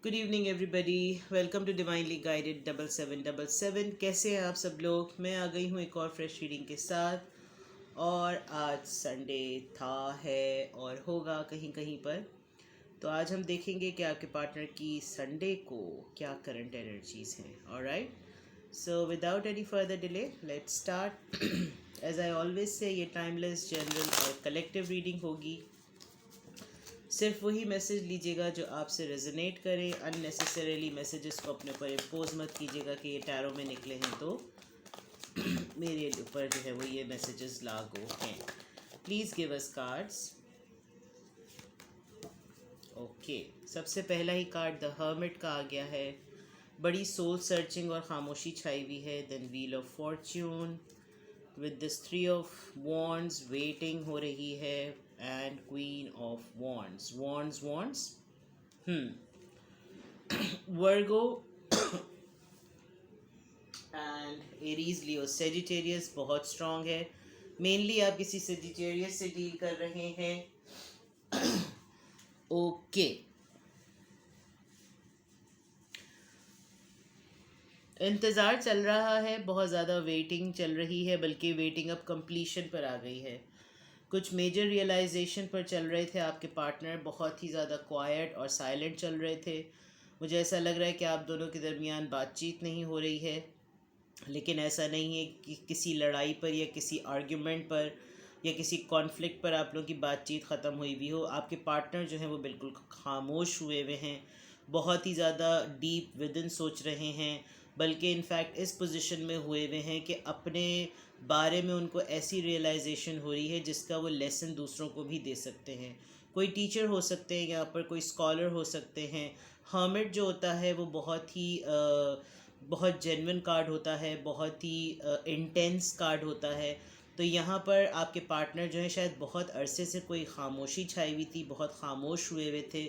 Good evening everybody. Welcome to divinely guided 7777। कैसे हैं आप सब लोग? मैं आ गई हूँ एक और फ्रेश रीडिंग के साथ। और आज संडे था, है और होगा कहीं कहीं पर। तो आज हम देखेंगे कि आपके पार्टनर की संडे को क्या करंट एनर्जीज हैं। Alright, so without any further delay let's start. As I always say ये टाइमलेस, जनरल और कलेक्टिव रीडिंग होगी। सिर्फ वही मैसेज लीजिएगा जो आपसे रेजोनेट करे। अननेसेसरीली मैसेजेस को अपने ऊपर इम्पोज मत कीजिएगा कि ये टैरो में निकले हैं तो मेरे ऊपर जो है वो ये मैसेजेस लागू हैं। Please give us cards. Okay, सबसे पहला ही कार्ड द हर्मिट का आ गया है। बड़ी सोल सर्चिंग और खामोशी छाई हुई है। Then wheel of fortune with this three of wands, waiting हो रही है। And queen of wands, wands Virgo and Aries, Leo, Sagittarius बहुत स्ट्रांग है। मेनली आप किसी सेजिटेरियस से डील कर रहे हैं। ओके, इंतज़ार चल रहा है, बहुत ज़्यादा वेटिंग चल रही है, बल्कि वेटिंग अब कंप्लीशन पर आ गई है। कुछ मेजर रियलाइजेशन पर चल रहे थे आपके पार्टनर, बहुत ही ज़्यादा क्वाइट और साइलेंट चल रहे थे। मुझे ऐसा लग रहा है कि आप दोनों के दरमियान बातचीत नहीं हो रही है, लेकिन ऐसा नहीं है कि किसी लड़ाई पर या किसी आर्ग्यूमेंट पर या किसी कॉन्फ्लिक्ट पर आप लोगों की बातचीत ख़त्म हुई भी हो। आपके पार्टनर जो हैं वो बिल्कुल खामोश हुए हुए हैं, बहुत ही ज़्यादा डीप विदिन सोच रहे हैं, बल्कि इनफैक्ट इस पोजीशन में हुए हुए हैं कि अपने बारे में उनको ऐसी रियलाइजेशन हो रही है जिसका वो लेसन दूसरों को भी दे सकते हैं। कोई टीचर हो सकते हैं, यहाँ पर कोई स्कॉलर हो सकते हैं। हर्मिट जो होता है वो बहुत जेन्युइन कार्ड होता है, बहुत ही इंटेंस कार्ड होता है। तो यहाँ पर आपके पार्टनर जो है शायद बहुत अरसे से कोई खामोशी छाई हुई थी, बहुत खामोश हुए हुए थे।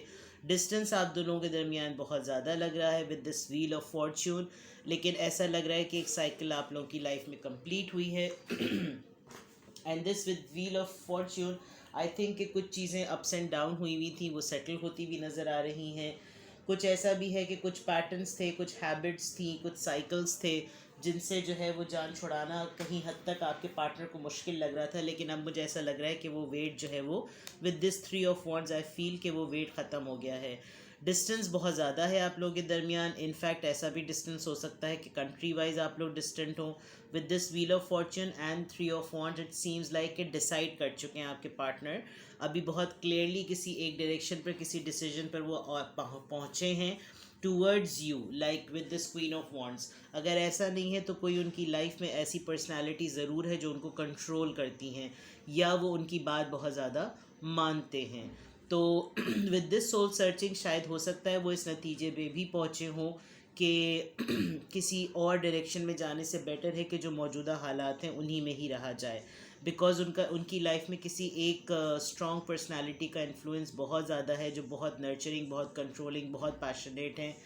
डिस्टेंस आप दोनों के दरमियान बहुत ज़्यादा लग रहा है with this wheel of Fortune. लेकिन ऐसा लग रहा है कि एक साइकिल आप लोगों की लाइफ में कंप्लीट हुई है। And this with wheel of Fortune, I think कि कुछ चीज़ें अप्स एंड डाउन हुई हुई थी, वो सेटल होती हुई नज़र आ रही हैं। कुछ ऐसा भी है कि कुछ पैटर्न्स थे, कुछ हैबिट्स थी, कुछ साइकिल्स थे जिनसे जो है वो जान छुड़ाना कहीं हद तक आपके पार्टनर को मुश्किल लग रहा था। लेकिन अब मुझे ऐसा लग रहा है कि वो वेट जो है वो with this three of wands I feel कि वो वेट ख़त्म हो गया है। डिस्टेंस बहुत ज़्यादा है आप लोगों के दरमियान। इनफैक्ट ऐसा भी डिस्टेंस हो सकता है कि कंट्री वाइज आप लोग डिस्टेंट हों। With this wheel of Fortune and three of wands, it seems like कि डिसाइड कर चुके हैं आपके पार्टनर। अभी बहुत क्लियरली किसी एक डायरेक्शन पर, किसी डिसीजन पर वो पहुँचे हैं towards you, like with this queen of wands. अगर ऐसा नहीं है तो कोई उनकी लाइफ में ऐसी पर्सनालिटी ज़रूर है जो उनको कंट्रोल करती हैं या वो उनकी बात बहुत ज़्यादा मानते हैं। तो विद दिस सोल सर्चिंग शायद हो सकता है वो इस नतीजे पे भी पहुँचे हों कि किसी और डायरेक्शन में जाने से बेटर है कि जो मौजूदा हालात हैं उन्हीं में ही रहा जाए। बिकॉज़ उनकी लाइफ में किसी एक स्ट्रॉन्ग पर्सनालिटी का इन्फ्लुएंस बहुत ज़्यादा है, जो बहुत नर्चरिंग, बहुत कंट्रोलिंग, बहुत पैशनेट हैं।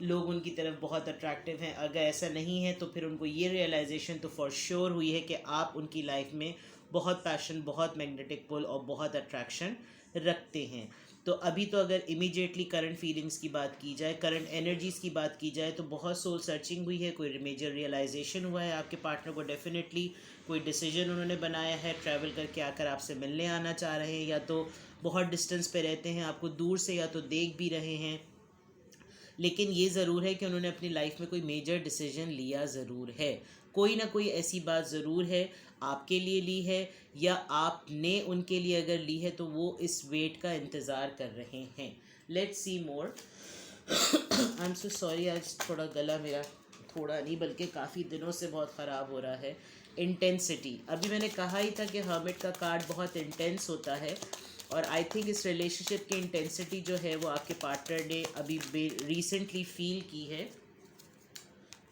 लोग उनकी तरफ बहुत अट्रैक्टिव हैं। अगर ऐसा नहीं है तो फिर उनको ये रियलाइजेशन तो फॉर श्योर हुई है कि आप उनकी लाइफ में बहुत पैशन, बहुत मैग्नेटिक पुल और बहुत अट्रैक्शन रखते हैं। तो अभी तो अगर इमीडिएटली करंट फीलिंग्स की बात की जाए, करंट एनर्जीज़ की बात की जाए, तो बहुत सोल सर्चिंग हुई है, कोई मेजर रियलाइजेशन हुआ है आपके पार्टनर को। डेफिनेटली कोई डिसीजन उन्होंने बनाया है, ट्रैवल करके आकर आपसे मिलने आना चाह रहे हैं, या तो बहुत डिस्टेंस पे रहते हैं, आपको दूर से या तो देख भी रहे हैं। लेकिन ये ज़रूर है कि उन्होंने अपनी लाइफ में कोई मेजर डिसीजन लिया ज़रूर है। कोई ना कोई ऐसी बात ज़रूर है, आपके लिए ली है या आपने उनके लिए अगर ली है तो वो इस वेट का इंतज़ार कर रहे हैं। Let's see more. I am so sorry, आज थोड़ा गला मेरा, थोड़ा नहीं बल्कि काफ़ी दिनों से बहुत ख़राब हो रहा है। इंटेंसिटी, अभी मैंने कहा ही था कि हर्मिट का कार्ड बहुत इंटेंस होता है, और आई थिंक इस रिलेशनशिप की इंटेंसिटी जो है वो आपके पार्टनर ने अभी रिसेंटली फील की है।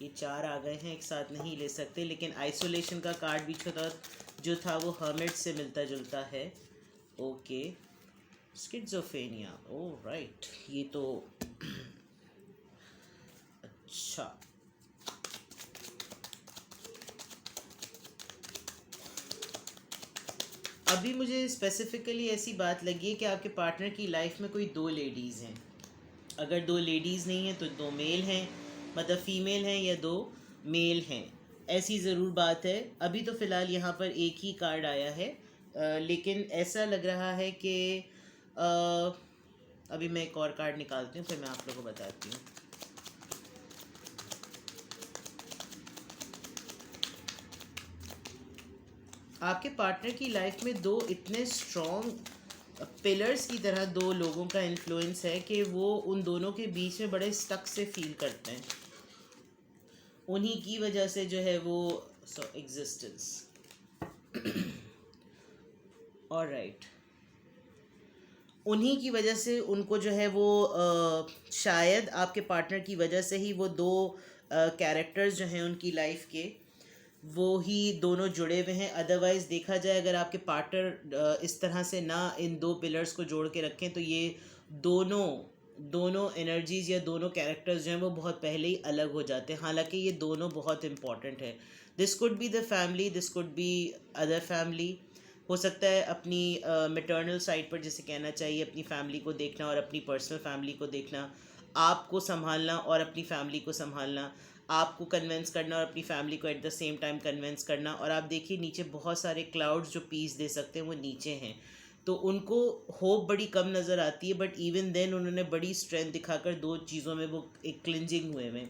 ये चार आ गए हैं, एक साथ नहीं ले सकते, लेकिन आइसोलेशन का कार्ड भी जो था वो हर्मिट से मिलता जुलता है। ओके, स्किज़ोफ्रेनिया, ओह राइट, ये तो अच्छा। अभी मुझे स्पेसिफिकली ऐसी बात लगी है कि आपके पार्टनर की लाइफ में कोई दो लेडीज़ हैं। अगर दो लेडीज़ नहीं हैं तो दो मेल हैं, मतलब फीमेल हैं या दो मेल हैं, ऐसी ज़रूर बात है। अभी तो फ़िलहाल यहाँ पर एक ही कार्ड आया है, लेकिन ऐसा लग रहा है कि अभी मैं एक और कार्ड निकालती हूँ, फिर मैं आप लोगों को बताती हूँ। आपके पार्टनर की लाइफ में दो इतने स्ट्रॉन्ग पिलर्स की तरह दो लोगों का इन्फ्लुएंस है कि वो उन दोनों के बीच में बड़े स्टक से फील करते हैं। उन्हीं की वजह से जो है वो एग्जिस्टेंस। ऑलराइट, उन्हीं की वजह से उनको जो है वो शायद आपके पार्टनर की वजह से ही वो दो कैरेक्टर्स जो हैं उनकी लाइफ के, वो ही दोनों जुड़े हुए हैं। अदरवाइज़ देखा जाए, अगर आपके पार्टनर इस तरह से ना इन दो पिलर्स को जोड़ के रखें तो ये दोनों दोनों एनर्जीज या दोनों कैरेक्टर्स जो हैं वो बहुत पहले ही अलग हो जाते हैं। हालांकि ये दोनों बहुत इंपॉर्टेंट है। This could be the family, this could be other family. हो सकता है अपनी मैटरनल साइड पर, जिसे कहना चाहिए, अपनी फैमिली को देखना और अपनी पर्सनल फैमिली को देखना, आपको संभालना और अपनी फैमिली को संभालना, आपको कन्विंस करना और अपनी फैमिली को at the same time convince करना। और आप देखिए नीचे बहुत सारे क्लाउड्स जो पीस दे सकते हैं वो नीचे हैं, तो उनको होप बड़ी कम नज़र आती है, बट इवन देन उन्होंने बड़ी स्ट्रेंथ दिखाकर दो चीज़ों में वो एक क्लिंजिंग हुए हैं।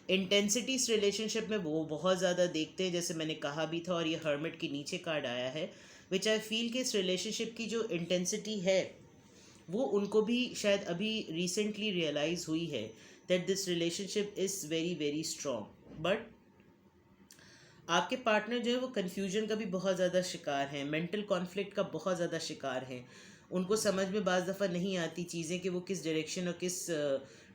इंटेंसिटी इस रिलेशनशिप में वो बहुत ज़्यादा देखते हैं, जैसे मैंने कहा भी था, और ये हर्मिट के नीचे कार्ड आया है, विच आई फील कि इस रिलेशनशिप की जो इंटेंसिटी है वो उनको भी शायद अभी रिसेंटली रियलाइज़ हुई है that this relationship is very very strong. But आपके पार्टनर जो है वो कन्फ्यूजन का भी बहुत ज़्यादा शिकार हैं, मेंटल कॉन्फ्लिक्ट का बहुत ज़्यादा शिकार हैं। उनको समझ में बाज़ दफ़ा नहीं आती चीज़ें कि वो किस डायरेक्शन और किस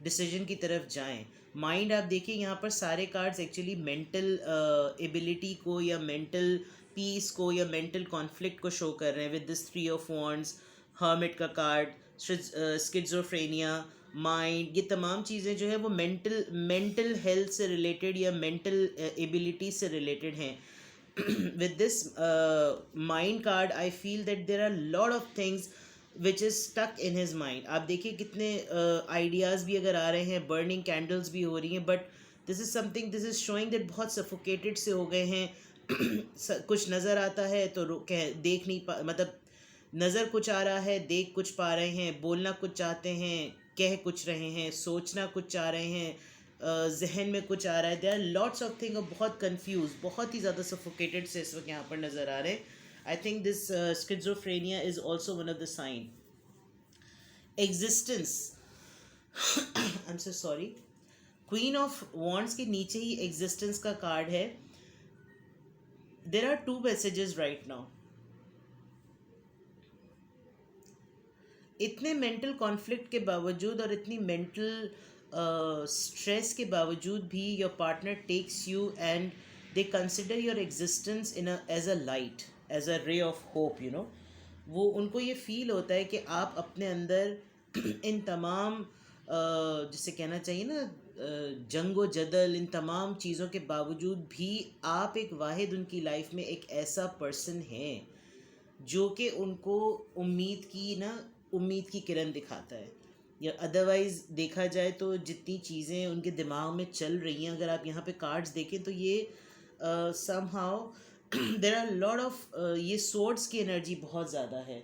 डिसीजन की तरफ जाएं। माइंड, आप देखिए यहाँ पर सारे कार्ड्स एक्चुअली मेंटल एबिलिटी को या मेंटल पीस को या मेंटल कॉन्फ्लिक्ट को शो कर रहे हैं with this 3 of wands, hermit का कार्ड, स्किज़ोफ्रेनिया, माइंड, ये तमाम चीज़ें जो है वो मेंटल मेंटल हेल्थ से रिलेटेड या मेंटल एबिलिटी से रिलेटेड हैं। with this mind card I feel that there are a lot of things which is stuck in his mind. आप देखिए कितने आइडियाज़ भी अगर आ रहे हैं, बर्निंग कैंडल्स भी हो रही हैं, but this is something, this is showing that बहुत सफोकेटेड से हो गए हैं। कुछ नज़र आता है तो देख नहीं पा, मतलब नज़र कुछ आ रहा है, देख कुछ पा रहे हैं, बोलना कुछ चाहते हैं, कह कुछ रहे हैं, सोचना कुछ चाह रहे हैं, जहन में कुछ आ रहा है। There are lots of thing, बहुत कंफ्यूज, बहुत ही ज़्यादा सफोकेटेड से इस वक्त यहाँ पर नज़र आ रहे हैं। I think this schizophrenia is also one of the sign. Existence, I am so sorry, queen of wands के नीचे ही एग्जिस्टेंस का कार्ड है। There are 2 messages right now. इतने मेंटल कॉन्फ्लिक्ट के बावजूद और इतनी मेंटल स्ट्रेस के बावजूद भी your partner texts you and they consider your existence in as a light, as a ray of hope, you know. वो उनको ये फील होता है कि आप अपने अंदर इन तमाम जिसे कहना चाहिए ना जंगो जदल, इन तमाम चीज़ों के बावजूद भी आप एक वाहिद उनकी लाइफ में एक ऐसा पर्सन है जो कि उनको उम्मीद की किरण दिखाता है। या अदरवाइज़ देखा जाए तो जितनी चीज़ें उनके दिमाग में चल रही हैं, अगर आप यहाँ पे कार्ड्स देखें तो ये somehow there are lot of, ये सोर्ड्स की एनर्जी बहुत ज़्यादा है,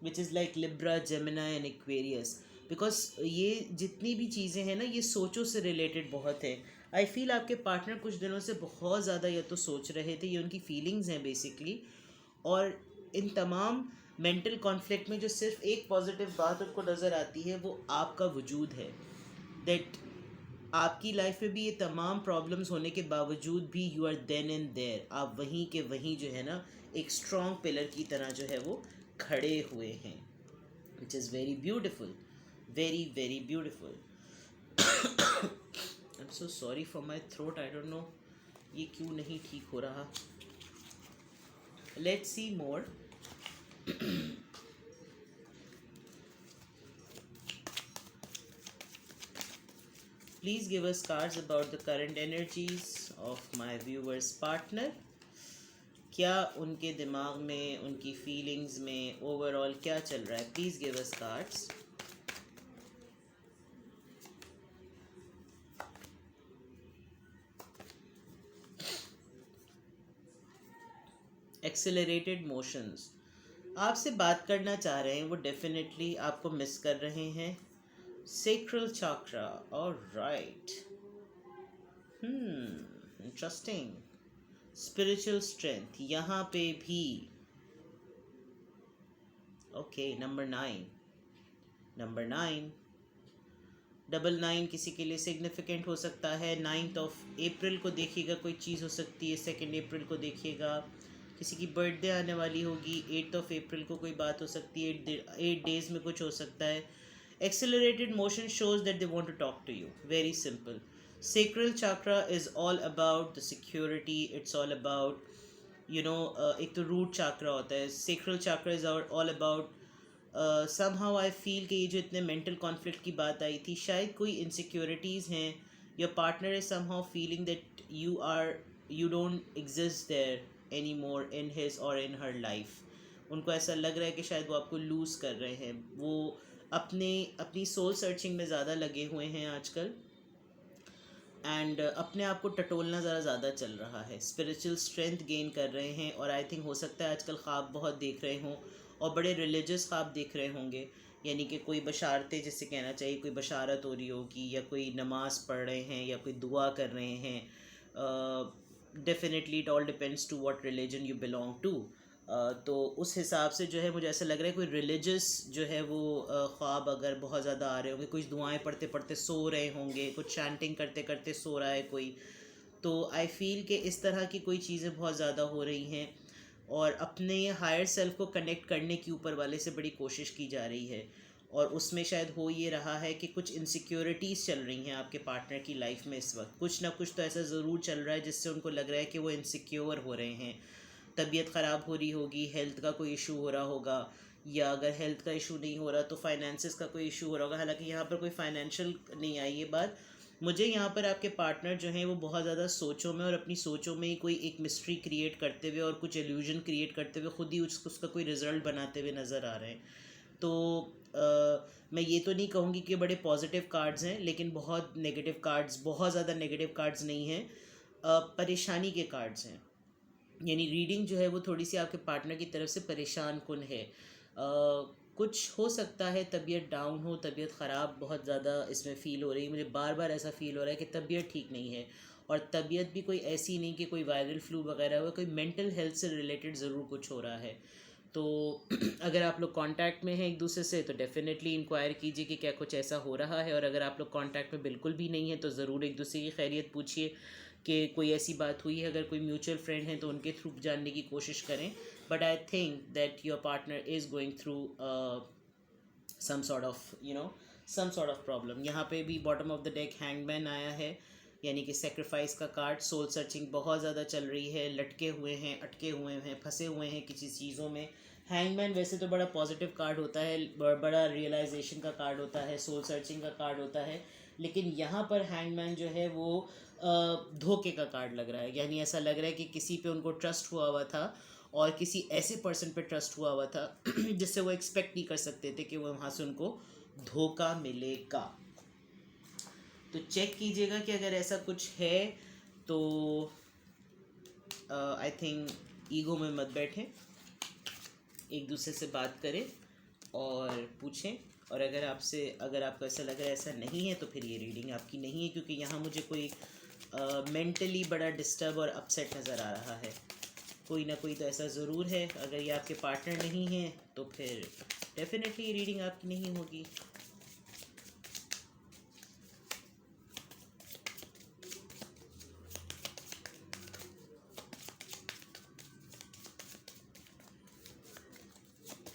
which is like Libra, Gemini and Aquarius. Because ये जितनी भी चीज़ें हैं ना, ये सोचों से रिलेटेड बहुत है। आई फील आपके पार्टनर कुछ दिनों से बहुत ज़्यादा या तो सोच रहे थे, ये उनकी फीलिंग्स हैं बेसिकली। और इन तमाम मेंटल कॉन्फ्लिक्ट में जो सिर्फ एक पॉजिटिव बात उनको नज़र आती है वो आपका वजूद है। दैट आपकी लाइफ में भी ये तमाम प्रॉब्लम्स होने के बावजूद भी you are then and there, आप वहीं के वहीं जो है ना एक स्ट्रॉन्ग पिलर की तरह जो है वो खड़े हुए हैं, which is very beautiful, very very beautiful. I am so sorry for my throat, I don't know ये क्यों नहीं ठीक हो रहा। Let's see more. Please give us cards about the current energies of my viewers partner. क्या उनके दिमाग में, उनकी फीलिंग्स में ओवरऑल क्या चल रहा है? Please give us cards. Accelerated motions, आपसे बात करना चाह रहे हैं, वो डेफिनेटली आपको मिस कर रहे हैं। सेक्रल चक्रा, ऑलराइट, इंटरेस्टिंग। स्पिरिचुअल स्ट्रेंथ यहाँ पे भी। ओके, नंबर 9, नंबर 9, 99 किसी के लिए सिग्निफिकेंट हो सकता है। 9th ऑफ अप्रैल को देखिएगा, कोई चीज़ हो सकती है। 2 अप्रैल को देखिएगा, किसी की बर्थडे आने वाली होगी। 8th ऑफ अप्रैल को कोई बात हो सकती है। 8 डेज में कुछ हो सकता है। Accelerated motion shows that they want to talk to you, very simple. Sacral chakra is all about the security, it's all about एक तो रूट चक्रा होता है, sacral chakra is all about somehow I feel कि ये जो इतने मेंटल कॉन्फ्लिक्ट की बात आई थी, शायद कोई इनसिक्योरिटीज़ हैं। Your partner is somehow feeling that you don't exist there anymore in his or in her life. उनको ऐसा लग रहा है कि शायद वो आपको लूज़ कर रहे हैं। वो अपनी सोल सर्चिंग में ज़्यादा लगे हुए हैं आजकल, एंड अपने आप को टटोलना ज़्यादा चल रहा है। स्पिरिचुअल स्ट्रेंथ गेन कर रहे हैं, और आई थिंक हो सकता है आजकल ख्वाब बहुत देख रहे हों, और बड़े रिलीजियस ख्वाब देख रहे होंगे। यानी कि कोई बशारतें, जिससे कहना चाहिए कोई बशारत हो रही होगी, या कोई नमाज़ पढ़ रहे हैं, या कोई दुआ कर रहे हैं। Definitely it all depends to what religion you belong to. तो उस हिसाब से जो है मुझे ऐसा लग रहा है कोई रिलीजियस जो है वो ख्वाब अगर बहुत ज़्यादा आ रहे होंगे, कुछ दुआएं पढ़ते पढ़ते सो रहे होंगे, कुछ चैंटिंग करते करते सो रहा है कोई, तो आई फील कि इस तरह की कोई चीज़ें बहुत ज़्यादा हो रही हैं, और अपने हायर सेल्फ को कनेक्ट करने की ऊपर वाले से बड़ी कोशिश की जा रही है। और उसमें शायद हो ये रहा है कि कुछ इनसिक्योरिटीज़ चल रही हैं आपके पार्टनर की लाइफ में इस वक्त। कुछ ना कुछ तो ऐसा ज़रूर चल रहा है जिससे उनको लग रहा है कि वो इनसिक्योर हो रहे हैं। तबीयत ख़राब हो रही होगी, हेल्थ का कोई इशू हो रहा होगा, या अगर हेल्थ का इशू नहीं हो रहा तो फाइनेंसिस का कोई इशू हो रहा होगा। हालांकि यहाँ पर कोई फाइनेंशियल नहीं आई ये बात। मुझे यहाँ पर आपके पार्टनर जो हैं वो बहुत ज़्यादा सोचों में, और अपनी सोचों में ही कोई एक मिस्ट्री क्रिएट करते हुए और कुछ एल्यूजन क्रिएट करते हुए खुद ही उसका कोई रिज़ल्ट बनाते हुए नज़र आ रहे हैं। तो मैं ये तो नहीं कहूँगी कि बड़े पॉजिटिव कार्ड्स हैं, लेकिन बहुत नेगेटिव कार्ड्स, बहुत ज़्यादा नेगेटिव कार्ड्स नहीं हैं, परेशानी के कार्ड्स हैं। यानी रीडिंग जो है वो थोड़ी सी आपके पार्टनर की तरफ से परेशान कुन है। कुछ हो सकता है तबीयत डाउन हो, तबीयत ख़राब बहुत ज़्यादा इसमें फ़ील हो रही है। मुझे बार बार ऐसा फ़ील हो रहा है कि तबीयत ठीक नहीं है, और तबीयत भी कोई ऐसी नहीं कि कोई वायरल फ्लू वगैरह हो, कोई मेंटल हेल्थ से रिलेटेड ज़रूर कुछ हो रहा है। तो अगर आप लोग कांटेक्ट में हैं एक दूसरे से तो डेफ़िनेटली इंक्वायर कीजिए कि क्या कुछ ऐसा हो रहा है, और अगर आप लोग कांटेक्ट में बिल्कुल भी नहीं है तो ज़रूर एक दूसरे की खैरियत पूछिए कि कोई ऐसी बात हुई है। अगर कोई म्यूचुअल फ्रेंड है तो उनके थ्रू जानने की कोशिश करें। But I think that your partner is going through some sort of problem। यहाँ पे भी bottom of the deck hangman आया है, यानी कि सेक्रीफाइस का कार्ड। सोल सर्चिंग बहुत ज़्यादा चल रही है, लटके हुए हैं, अटके हुए हैं, फंसे हुए हैं किसी चीज़ों में। हैंगमैन वैसे तो बड़ा पॉजिटिव कार्ड होता है, बड़ा रियलाइजेशन का कार्ड होता है, सोल सर्चिंग का कार्ड होता है, लेकिन यहाँ पर हैंगमैन जो है वो धोखे का कार्ड लग रहा है। यानी ऐसा लग रहा है कि किसी पे उनको ट्रस्ट हुआ था, और किसी ऐसे पर्सन पे ट्रस्ट हुआ था जिससे वो एक्सपेक्ट नहीं कर सकते थे कि वो वहाँ से उनको धोखा मिलेगा। तो चेक कीजिएगा कि अगर ऐसा कुछ है तो आई थिंक ईगो में मत बैठें, एक दूसरे से बात करें और पूछें। और अगर आपको ऐसा लग रहा है ऐसा नहीं है तो फिर ये रीडिंग आपकी नहीं है, क्योंकि यहाँ मुझे कोई मेंटली बड़ा डिस्टर्ब और अपसेट नज़र आ रहा है। कोई ना कोई तो ऐसा ज़रूर है। अगर ये आपके पार्टनर नहीं है तो फिर डेफिनेटली ये रीडिंग आपकी नहीं होगी।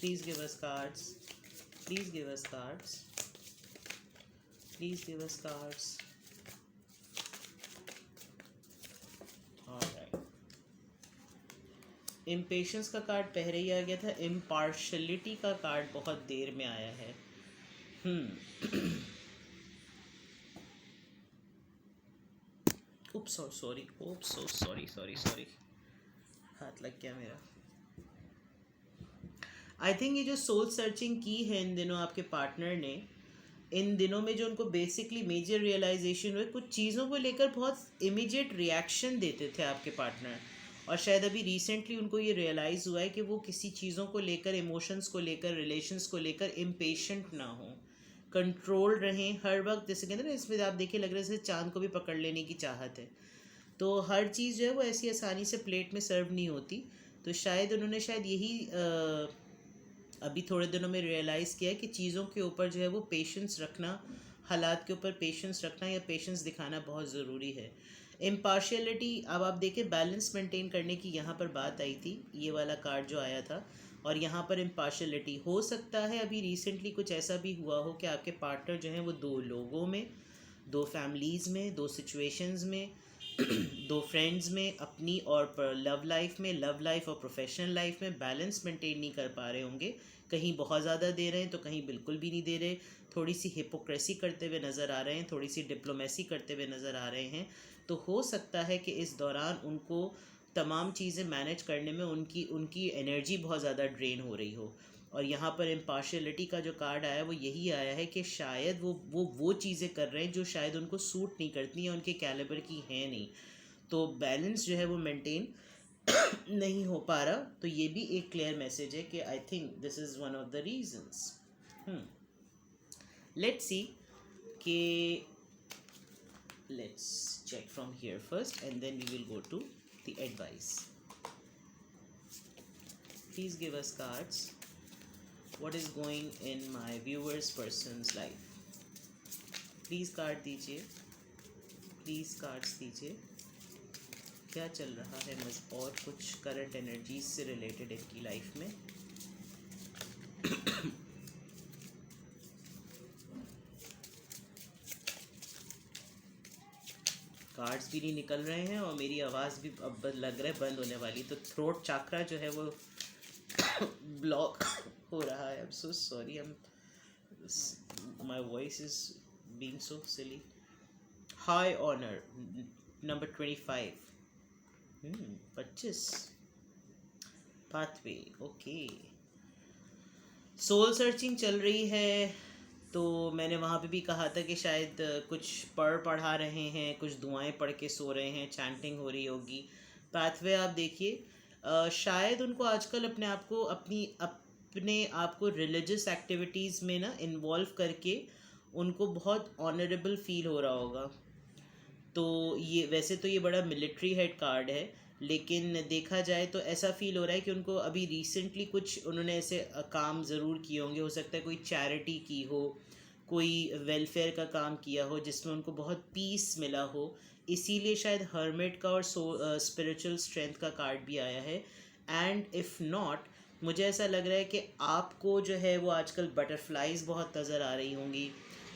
Please give us cards. Please give us cards. Please give us cards. Alright. Impatience का कार्ड पहले ही आ गया था। Impartiality का कार्ड बहुत देर में आया है। Oops, so sorry. Oops, so sorry. हाथ लग गया मेरा। आई थिंक ये जो सोल सर्चिंग की है इन दिनों आपके पार्टनर ने, इन दिनों में जो उनको बेसिकली मेजर रियलाइजेशन हुए, कुछ चीज़ों को लेकर बहुत इमीडिएट रिएक्शन देते थे आपके पार्टनर, और शायद अभी रिसेंटली उनको ये रियलाइज़ हुआ है कि वो किसी चीज़ों को लेकर, इमोशंस को लेकर, रिलेशंस को लेकर इम्पेशेंट ना हो, कंट्रोल रहें हर वक्त। जैसे कहते हैं ना, इसमें आप देखिए लग रहा है जैसे चांद को भी पकड़ लेने की चाहत है। तो हर चीज़ जो है वो ऐसी आसानी से प्लेट में सर्व नहीं होती। तो शायद उन्होंने शायद यही अभी थोड़े दिनों में रियलाइज़ किया है कि चीज़ों के ऊपर जो है वो पेशेंस रखना, हालात के ऊपर पेशेंस रखना या पेशेंस दिखाना बहुत ज़रूरी है। इम्पार्शियलिटी, अब आप देखें बैलेंस मेंटेन करने की यहाँ पर बात आई थी, ये वाला कार्ड जो आया था, और यहाँ पर इम्पार्शियलिटी हो सकता है अभी रिसेंटली कुछ ऐसा भी हुआ हो कि आपके पार्टनर जो हैं वो दो लोगों में, दो फैमिलीज़ में, दो सिचुएशंस में, दो फ्रेंड्स में, अपनी और लव लाइफ में, लव लाइफ और प्रोफेशनल लाइफ में बैलेंस मेंटेन नहीं कर पा रहे होंगे। कहीं बहुत ज़्यादा दे रहे हैं तो कहीं बिल्कुल भी नहीं दे रहे, थोड़ी सी हिपोक्रेसी करते हुए नज़र आ रहे हैं, थोड़ी सी डिप्लोमेसी करते हुए नज़र आ रहे हैं। तो हो सकता है कि इस दौरान उनको तमाम चीज़ें मैनेज करने में उनकी उनकी एनर्जी बहुत ज़्यादा ड्रेन हो रही हो। और यहाँ पर इम्पार्शियलिटी का जो कार्ड आया है वो यही आया है कि शायद वो चीज़ें कर रहे हैं जो शायद उनको सूट नहीं करती हैं, उनके कैलिबर की हैं नहीं। तो बैलेंस जो है वो मेंटेन नहीं हो पा रहा। तो ये भी एक क्लियर मैसेज है कि आई think this is one of the reasons. Let's see कि let's check from here first and then we will go to the advice. Please give us cards. What is going in my viewers person's life? Please card दीजिए, please cards दीजिए। क्या चल रहा है और कुछ current energies से related इनकी लाइफ में। कार्ड्स भी नहीं निकल रहे हैं और मेरी आवाज़ भी अब लग रहा है बंद होने वाली। तो थ्रोट चाकरा जो है वो ब्लॉक हो रहा है। I am so sorry, my voice is being so silly. High honour number 25, 25 pathway, okay. Soul searching चल रही है। तो मैंने वहाँ पे भी कहा था कि शायद कुछ पढ़ा रहे हैं, कुछ दुआएं पढ़ के सो रहे हैं, चैंटिंग हो रही होगी। पाथवे आप देखिए, शायद उनको आजकल अपने आप को रिलीजियस एक्टिविटीज़ में ना इन्वॉल्व करके उनको बहुत ऑनरेबल फील हो रहा होगा। तो ये वैसे तो ये बड़ा मिलिट्री हेड कार्ड है, लेकिन देखा जाए तो ऐसा फील हो रहा है कि उनको अभी रिसेंटली कुछ उन्होंने ऐसे काम ज़रूर किए होंगे। हो सकता है कोई चैरिटी की हो, कोई वेलफेयर का काम किया हो जिसमें उनको बहुत पीस मिला हो। इसीलिए शायद हर्मिट का और स्पिरिचुअल स्ट्रेंथ का कार्ड भी आया है। एंड इफ़ नॉट, मुझे ऐसा लग रहा है कि आपको जो है वो आजकल बटरफ्लाइज बहुत नज़र आ रही होंगी,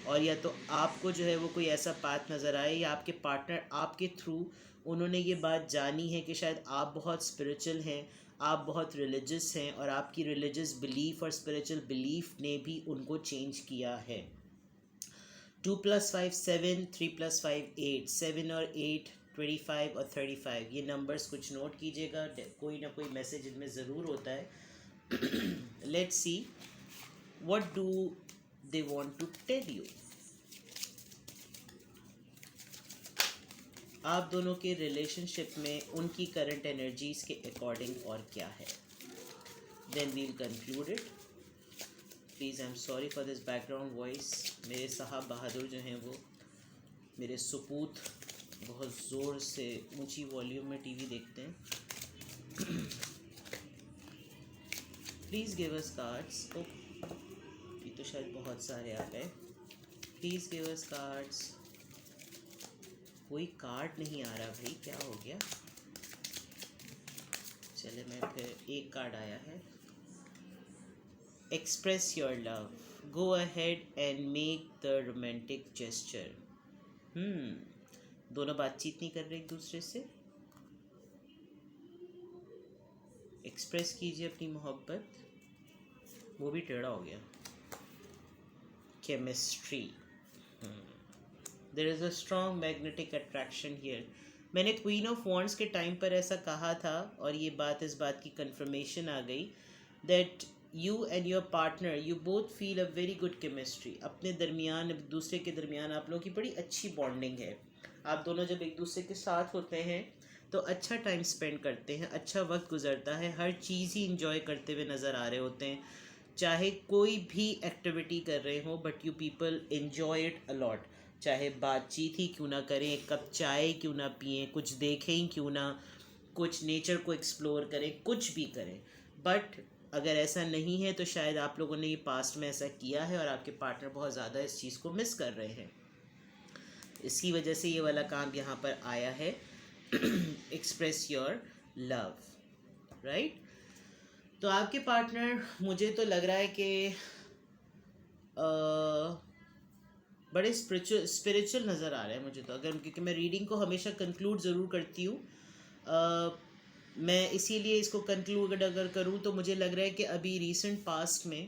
और या तो आपको जो है वो कोई ऐसा पाथ नज़र आए या आपके पार्टनर आपके थ्रू उन्होंने ये बात जानी है कि शायद आप बहुत स्पिरिचुअल हैं, आप बहुत रिलीजियस हैं, और आपकी रिलीजियस बिलीफ और स्पिरिचुअल बिलीफ ने भी उनको चेंज किया है। 2 + 5 7, 3 + 5 8, 7 और 8, 25 और 35, ये नंबर्स कुछ नोट कीजिएगा, कोई ना कोई मैसेज इनमें ज़रूर होता है। Let's see what do they want to tell you. आप दोनों के रिलेशनशिप में उनकी करंट एनर्जीज के अकॉर्डिंग और क्या है। Then we'll conclude it. Please I am sorry for this background voice. मेरे साहब बहादुर जो हैं वो मेरे सुपूत बहुत ज़ोर से ऊंची वॉल्यूम में टीवी देखते हैं। Please give us cards. ओ, ये तो शायद बहुत सारे आ गए। Please give us cards. कोई कार्ड नहीं आ रहा भाई, क्या हो गया। चले मैं फिर, एक कार्ड आया है। Express your love, go ahead and make the romantic gesture. दोनों बातचीत नहीं कर रहे एक दूसरे से। एक्सप्रेस कीजिए अपनी मोहब्बत। वो भी टेढ़ा हो गया। Chemistry, there is a strong magnetic attraction here. मैंने क्वीन ऑफ वॉन्ड्स के टाइम पर ऐसा कहा था, और ये बात इस बात की कंफर्मेशन आ गई that you and your partner, you both feel a very good chemistry. अपने दरमियान, एक दूसरे के दरमियान आप लोगों की बड़ी अच्छी बॉन्डिंग है। आप दोनों जब एक दूसरे के साथ होते हैं तो अच्छा टाइम स्पेंड करते हैं, अच्छा वक्त गुजरता है, हर चीज़ ही इंजॉय करते हुए नज़र आ रहे होते हैं, चाहे कोई भी एक्टिविटी कर रहे हो, but you people enjoy it a lot. चाहे बातचीत ही क्यों ना करें, एक कप चाय क्यों ना पिएं, कुछ देखें ही क्यों ना, कुछ नेचर को एक्सप्लोर करें, कुछ भी करें। बट अगर ऐसा नहीं है तो शायद आप लोगों ने ये पास्ट में ऐसा किया है और आपके पार्टनर बहुत ज़्यादा इस चीज़ को मिस कर रहे हैं। इसकी वजह से ये वाला काम यहाँ पर आया है, एक्सप्रेस योर लव, राइट। तो आपके पार्टनर, मुझे तो लग रहा है कि बड़े स्पिरिचुअल नज़र आ रहे हैं मुझे तो, अगर क्योंकि मैं रीडिंग को हमेशा कंक्लूड ज़रूर करती हूँ। मैं इसीलिए इसको कंक्लूड अगर करूँ तो मुझे लग रहा है कि अभी रीसेंट पास्ट में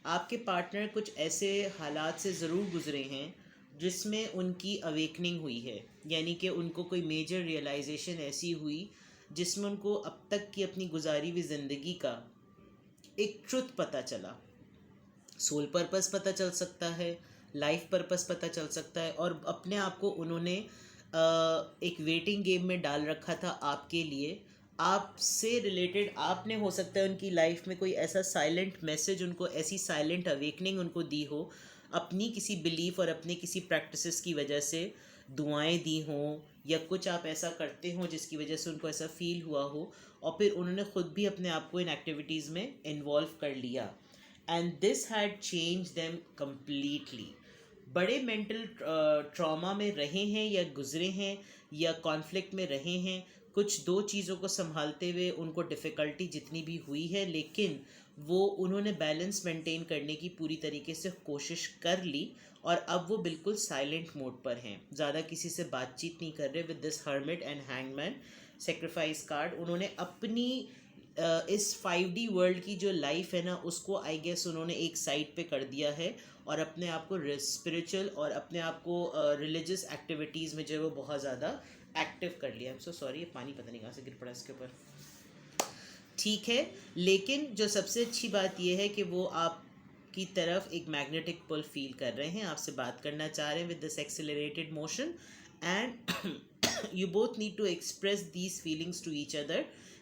आपके पार्टनर कुछ ऐसे हालात से ज़रूर गुज़रे हैं जिसमें उनकी अवेकनिंग हुई है, यानी कि उनको कोई मेजर रियलाइजेशन ऐसी हुई जिसमें उनको अब तक की अपनी गुजारी हुई ज़िंदगी का एक ट्रुथ पता चला। सोल पर्पस पता चल सकता है, लाइफ पर्पस पता चल सकता है, और अपने आप को उन्होंने एक वेटिंग गेम में डाल रखा था आपके लिए, आपसे रिलेटेड। आपने हो सकता है उनकी लाइफ में कोई ऐसा साइलेंट मैसेज, उनको ऐसी साइलेंट अवेकनिंग उनको दी हो, अपनी किसी बिलीफ और अपनी किसी प्रैक्टिसेस की वजह से दुआएं दी हों, या कुछ आप ऐसा करते हो जिसकी वजह से उनको ऐसा फील हुआ हो, और फिर उन्होंने ख़ुद भी अपने आप को इन एक्टिविटीज़ में इन्वॉल्व कर लिया, and this had change them completely. बड़े मेंटल ट्रॉमा में रहे हैं या गुजरे हैं या कॉन्फ्लिक्ट में रहे हैं, कुछ दो चीज़ों को संभालते हुए उनको डिफ़िकल्टी जितनी भी हुई है, लेकिन वो उन्होंने बैलेंस मेंटेन करने की पूरी तरीके से कोशिश कर ली, और अब वो बिल्कुल साइलेंट मोड पर हैं, ज़्यादा किसी से बातचीत नहीं कर रहे। With this hermit and hangman sacrifice card, उन्होंने अपनी इस 5D वर्ल्ड की जो लाइफ है ना, उसको आई गेस उन्होंने एक साइड पे कर दिया है, और अपने आप को स्पिरिचुअल और अपने आप को रिलीजियस एक्टिविटीज़ में जो है वो बहुत ज़्यादा एक्टिव कर लिया। आई एम सो सॉरी, ये पानी पता नहीं कहाँ से गिर पड़ा इसके ऊपर। ठीक है, लेकिन जो सबसे अच्छी बात यह है कि वो आपकी तरफ एक मैग्नेटिक पुल फील कर रहे हैं, आपसे बात करना चाह रहे हैं with this accelerated motion, and you both need to express these feelings to each other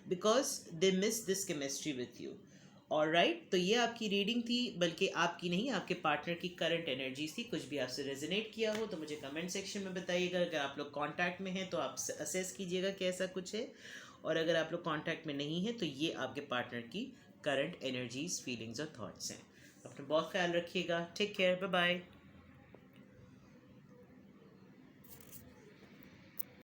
because they miss this chemistry with you. Alright, तो ये आपकी रीडिंग थी, बल्कि आपकी नहीं, आपके पार्टनर की करंट एनर्जीज थी। कुछ भी आपसे रेजोनेट किया हो तो मुझे कमेंट सेक्शन में बताइएगा। अगर आप लोग कांटेक्ट में हैं तो आप असेस कीजिएगा कि ऐसा कुछ है, और अगर आप लोग कांटेक्ट में नहीं हैं तो ये आपके पार्टनर की करंट एनर्जीज, फीलिंग्स और थॉट्स हैं। अपना बहुत ख्याल रखिएगा। Take care, bye bye.